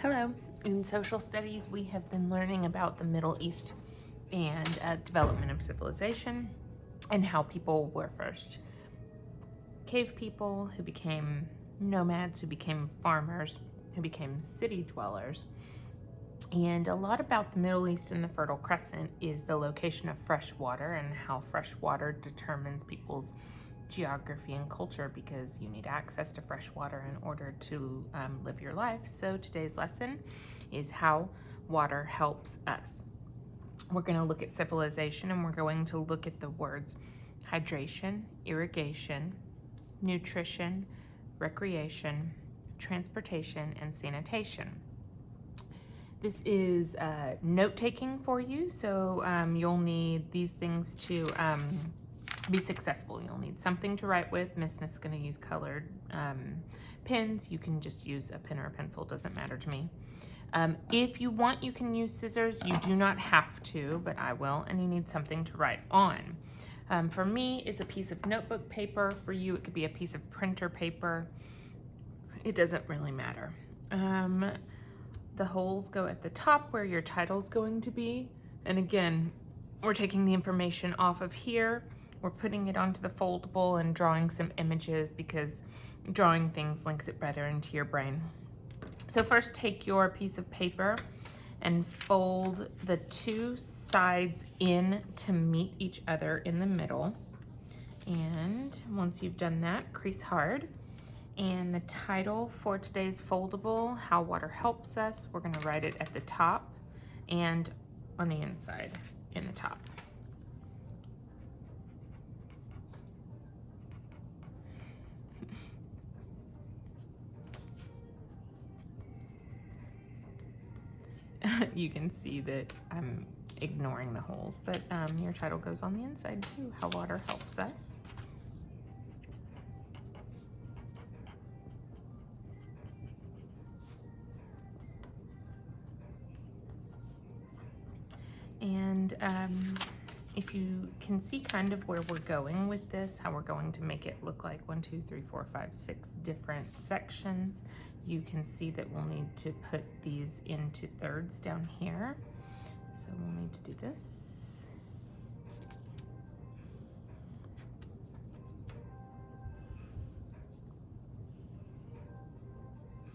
Hello. In social studies, we have been learning about the Middle East and development of civilization and how people were first cave people who became nomads, who became farmers, who became city dwellers. And a lot about the Middle East and the Fertile Crescent is the location of fresh water and how fresh water determines people's geography and culture, because you need access to fresh water in order to live your life. So today's lesson is how water helps us. We're going to look at civilization, and we're going to look at the words hydration, irrigation, nutrition, recreation, transportation, and sanitation. This is note-taking for you, so you'll need these things to be successful. You'll need something to write with. Miss Smith's going to use colored pens. You can just use a pen or a pencil, doesn't matter to me. If you want, you can use scissors. You do not have to, but I will, and you need something to write on. For me, it's a piece of notebook paper. For you, it could be a piece of printer paper. It doesn't really matter. The holes go at the top where your title's going to be. And again, we're taking the information off of here. We're putting it onto the foldable and drawing some images, because drawing things links it better into your brain. So first, take your piece of paper and fold the two sides in to meet each other in the middle. And once you've done that, crease hard. And the title for today's foldable, How Water Helps Us, we're going to write it at the top and on the inside in the top. You can see that I'm ignoring the holes, but your title goes on the inside too, How Water Helps Us. And if you can see kind of where we're going with this, how we're going to make it look like 1, 2, 3, 4, 5, 6 different sections, you can see that we'll need to put these into thirds down here. So we'll need to do this.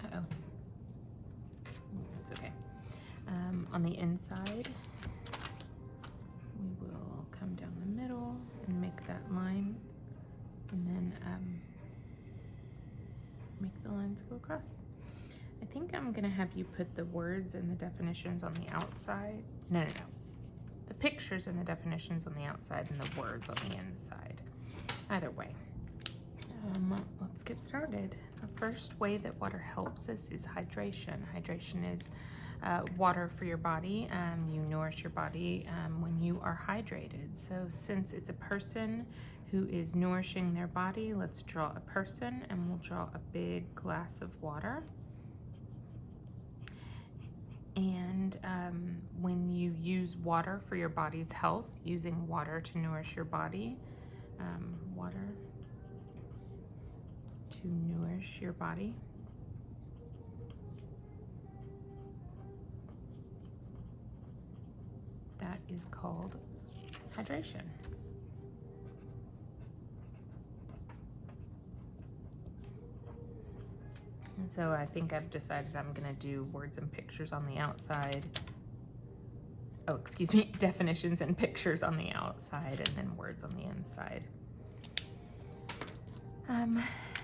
Uh-oh. That's okay. On the inside, we will come down the middle and make that line, and then make the lines go across. I think I'm gonna have you put the words and the definitions on the outside. No. The pictures and the definitions on the outside and the words on the inside. Either way. Let's get started. The first way that water helps us is hydration. Hydration is water for your body. You nourish your body when you are hydrated. So since it's a person who is nourishing their body, let's draw a person, and we'll draw a big glass of water. And when you use water for your body's health, using water to nourish your body, water to nourish your body. That is called hydration. And so I think I've decided I'm going to do words and pictures on the outside. Oh, excuse me, definitions and pictures on the outside, and then words on the inside.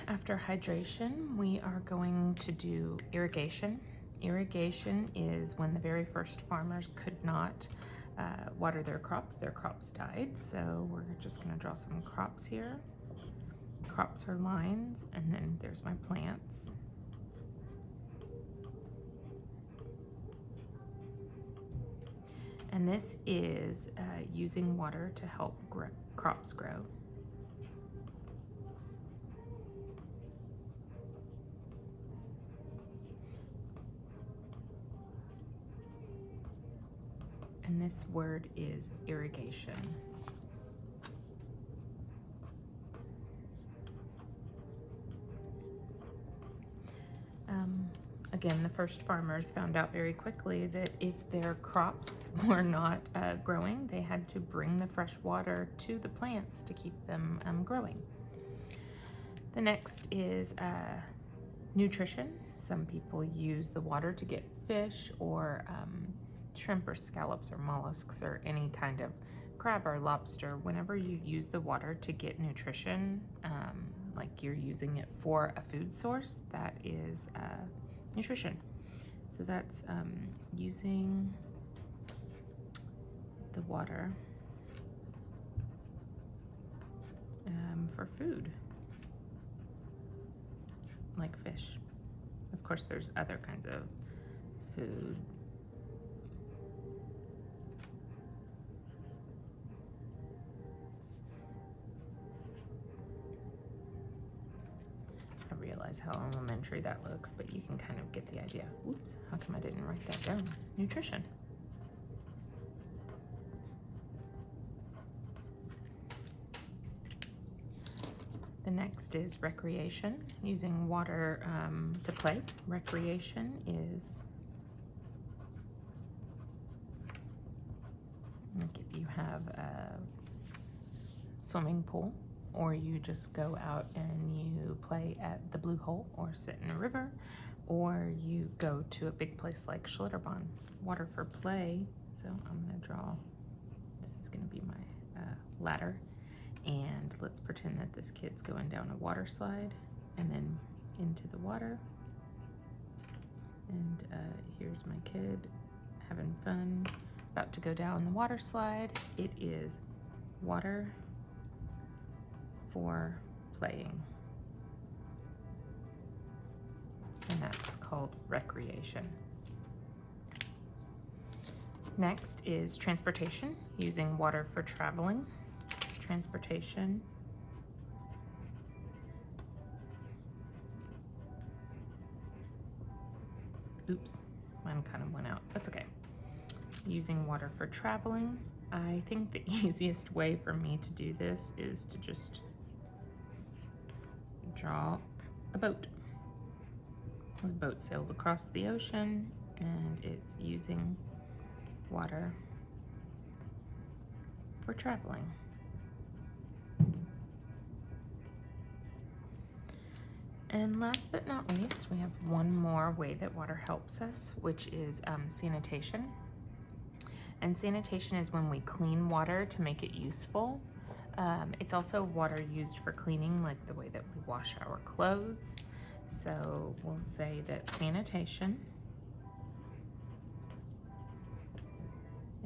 After hydration, we are going to do irrigation. Irrigation is when the very first farmers could not water their crops died. So we're just going to draw some crops here. Crops are lines, and then there's my plants. And this is using water to help crops grow. And this word is irrigation. Again, the first farmers found out very quickly that if their crops were not growing, they had to bring the fresh water to the plants to keep them growing. The next is nutrition. Some people use the water to get fish or shrimp or scallops or mollusks or any kind of crab or lobster. Whenever you use the water to get nutrition, like you're using it for a food source, that is nutrition. So that's using the water for food, like fish. Of course, there's other kinds of food. I realize how elementary that looks, but you can kind of get the idea. Oops, how come I didn't write that down? Nutrition. The next is recreation, using water to play. Recreation is like if you have a swimming pool, or you just go out and you play at the Blue Hole or sit in a river, or you go to a big place like Schlitterbahn. Water for play, so I'm gonna draw, this is gonna be my ladder, and let's pretend that this kid's going down a water slide and then into the water. And here's my kid having fun, about to go down the water slide. It is water for playing, and that's called recreation. Next is transportation, using water for traveling. Transportation. Oops, mine kind of went out. That's okay. Using water for traveling. I think the easiest way for me to do this is to just draw a boat. The boat sails across the ocean and it's using water for traveling. And last but not least, we have one more way that water helps us, which is sanitation. And sanitation is when we clean water to make it useful. It's also water used for cleaning, like the way that we wash our clothes. So we'll say that sanitation,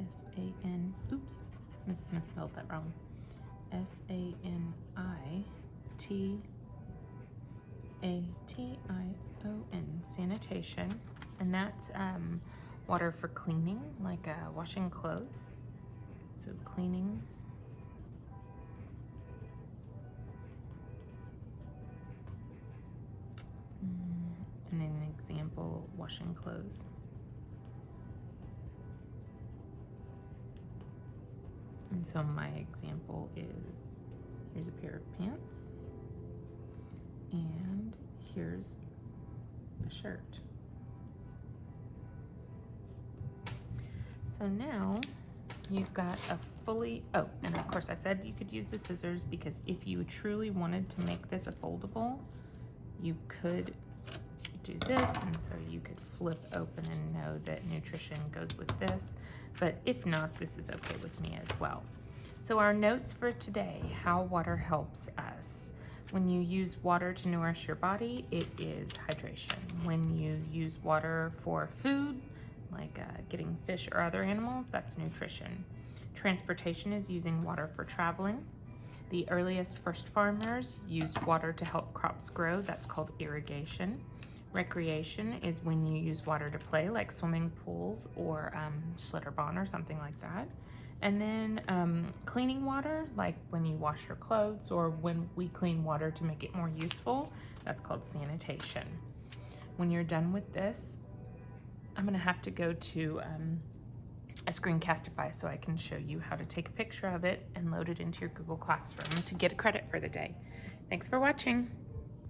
S-A-N, oops, misspelled that wrong, S-A-N-I-T-A-T-I-O-N, sanitation, and that's water for cleaning, like washing clothes. So cleaning. And an example, washing clothes. And so my example is, here's a pair of pants, and here's a shirt. So now you've got a fully, oh, and of course I said you could use the scissors, because if you truly wanted to make this a foldable, you could do this, and so you could flip open and know that nutrition goes with this, but if not, this is okay with me as well. So our notes for today, how water helps us. When you use water to nourish your body, it is hydration. When you use water for food, like getting fish or other animals, that's nutrition. Transportation is using water for traveling. The earliest first farmers used water to help crops grow, that's called irrigation. Recreation is when you use water to play, like swimming pools or Schlitterbahn or something like that. And then cleaning water, like when you wash your clothes, or when we clean water to make it more useful, that's called sanitation. When you're done with this, I'm gonna have to go to a Screencastify so I can show you how to take a picture of it and load it into your Google Classroom to get credit for the day. Thanks for watching.